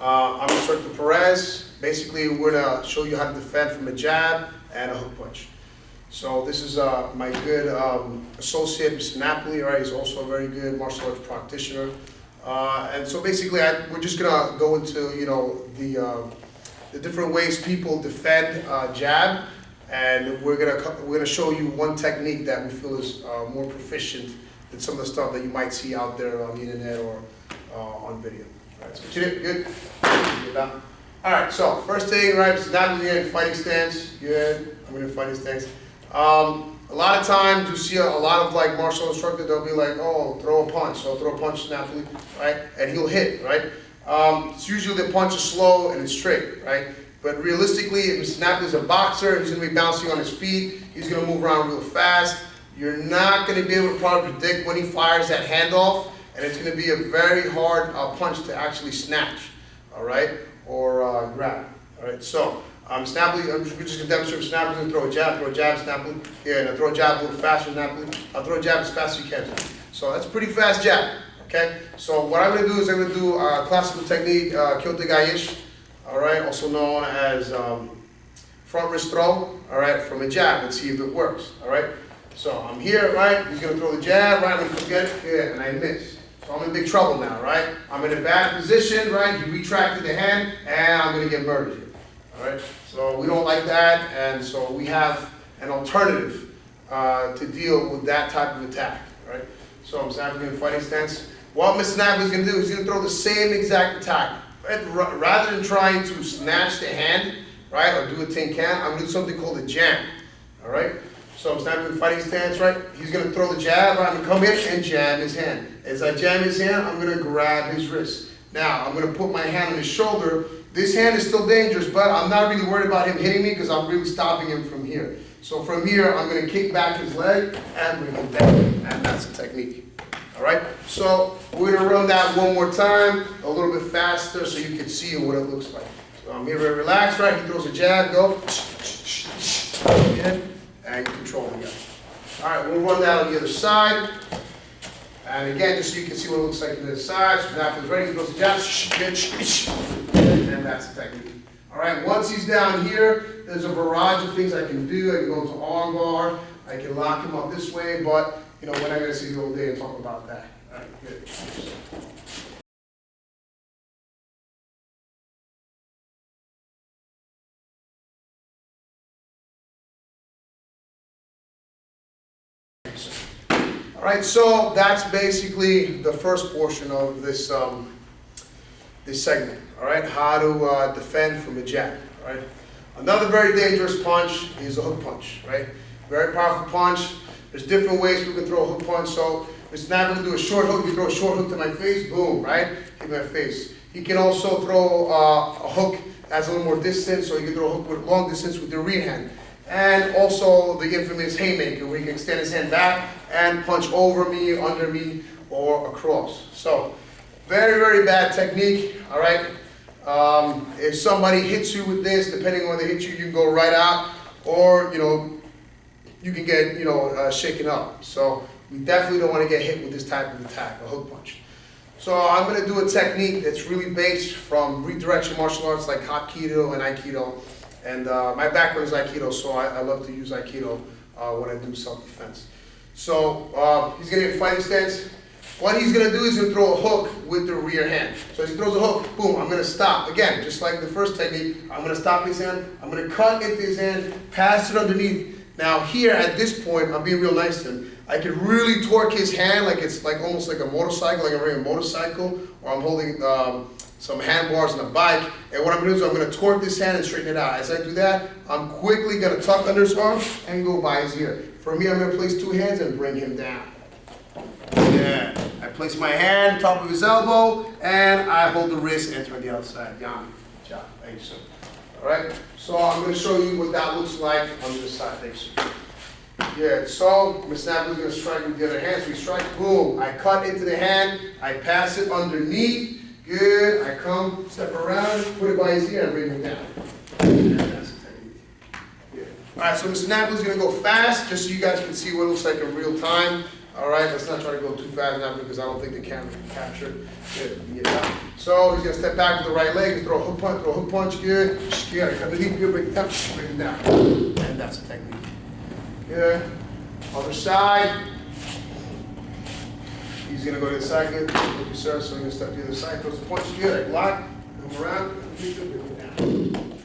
I'm Instructor Perez. Basically, we're going to show you how to defend from a jab and a hook punch. So this is my good associate, Mr. Napoli. Right? He's also a very good martial arts practitioner. And so basically, we're just going to go into the different ways people defend jab, and we're gonna show you one technique that we feel is more proficient than some of the stuff that you might see out there on the internet or on video. All right, so good. All right, so first thing, right, is not in fighting stance. Good. I'm in fighting stance. A lot of times you see a lot of like martial instructors. They'll be like, "Oh, throw a punch." So throw a punch, Napoli, right, and he'll hit, right. It's usually the punch is slow and it's straight, right? But realistically, if Mr. Napoli's a boxer, he's going to be bouncing on his feet. He's going to move around real fast. You're not going to be able to probably predict when he fires that handoff, and it's going to be a very hard punch to actually snatch, all right, or grab, all right. So Mr. Napoli, we're just going to demonstrate. Mr. Napoli's going to throw a jab, Mr. Napoli. Yeah, and throw a jab a little faster, Mr. Napoli. I'll throw a jab as fast as you can. So that's a pretty fast jab. Okay, so what I'm going to do is I'm going to do a classical technique, kyoto gaiish, all right, also known as front wrist throw, all right, from a jab, and see if it works, all right. So I'm here, right, he's going to throw the jab, right, I'm going to get it, yeah, and I miss. So I'm in big trouble now, right. I'm in a bad position, right, he retracted the hand, and I'm going to get murdered here, all right. So we don't like that, and so we have an alternative to deal with that type of attack, all right. So I'm snapping in fighting stance. What Mr. Napoli is going to do is he's going to throw the same exact attack. Right? Rather than trying to snatch the hand, right, or do a tin can, I'm going to do something called a jam. All right? So I'm snapping in fighting stance, right? He's going to throw the jab, right? I'm going to come in and jam his hand. As I jam his hand, I'm going to grab his wrist. Now, I'm going to put my hand on his shoulder. This hand is still dangerous, but I'm not really worried about him hitting me because I'm really stopping him from here. So from here, I'm going to kick back his leg and bring him down. And that's the technique. All right, so we're going to run that one more time, a little bit faster so you can see what it looks like. So I'm here very relaxed, right? He throws a jab, go, and control the guy. All right, we'll run that on the other side. And again, just so you can see what it looks like on the other side. So now he's ready, he throws the jab, and that's the technique. All right, once he's down here, there's a barrage of things I can do. I can go into arm bar, I can lock him up this way, but we're not going to sit here all day and talk about that. All right, good. All right, so that's basically the first portion of this this segment. All right, how to defend from a jab. All right, another very dangerous punch is a hook punch. Right, very powerful punch. There's different ways we can throw a hook punch. So Mr. Napoli can do a short hook. You throw a short hook to my face, boom, right? Hit my face. He can also throw a hook that's a little more distance, so you can throw a hook with long distance with the rear hand. And also the infamous haymaker, where he can extend his hand back and punch over me, under me, or across. So very, very bad technique, all right? If somebody hits you with this, depending on where they hit you, you can go right out, or, you can get, shaken up. So we definitely don't want to get hit with this type of attack, a hook punch. So I'm going to do a technique that's really based from redirection martial arts like Hapkido and Aikido. And my background is Aikido, so I love to use Aikido when I do self-defense. So he's going to get fighting stance. What he's going to do is he'll throw a hook with the rear hand. So as he throws a hook, boom, I'm going to stop. Again, just like the first technique, I'm going to stop his hand. I'm going to cut into his hand, pass it underneath. Now here, at this point, I'm being real nice to him. I can really torque his hand like it's like almost like a motorcycle, like I'm riding a motorcycle, or I'm holding some handbars on a bike. And what I'm going to do is I'm going to torque this hand and straighten it out. As I do that, I'm quickly going to tuck under his arm and go by his ear. For me, I'm going to place two hands and bring him down. Yeah. I place my hand on top of his elbow, and I hold the wrist, enter on the outside. Yan. Job. Thank you, sir. All right. So I'm going to show you what that looks like on this side. Thank you, sir. Yeah. So Mr. Napoli is going to strike with the other hand. So we strike. Boom. I cut into the hand. I pass it underneath. Good. I come, step around, put it by his ear, and bring him down. And that's the technique. Yeah. All right. So Mr. Napoli is going to go fast, just so you guys can see what it looks like in real time. All right, let's not try to go too fast now because I don't think the camera can capture it. Good, you get it out. So he's gonna step back with the right leg, throw a hook punch, good. Good, underneath, good, bring it down, bring it down. And that's the technique. Good. Other side. He's gonna go to the side, good. Thank you, sir. So he's gonna step to the other side, throws a punch, good. Lock, move around, bring it down.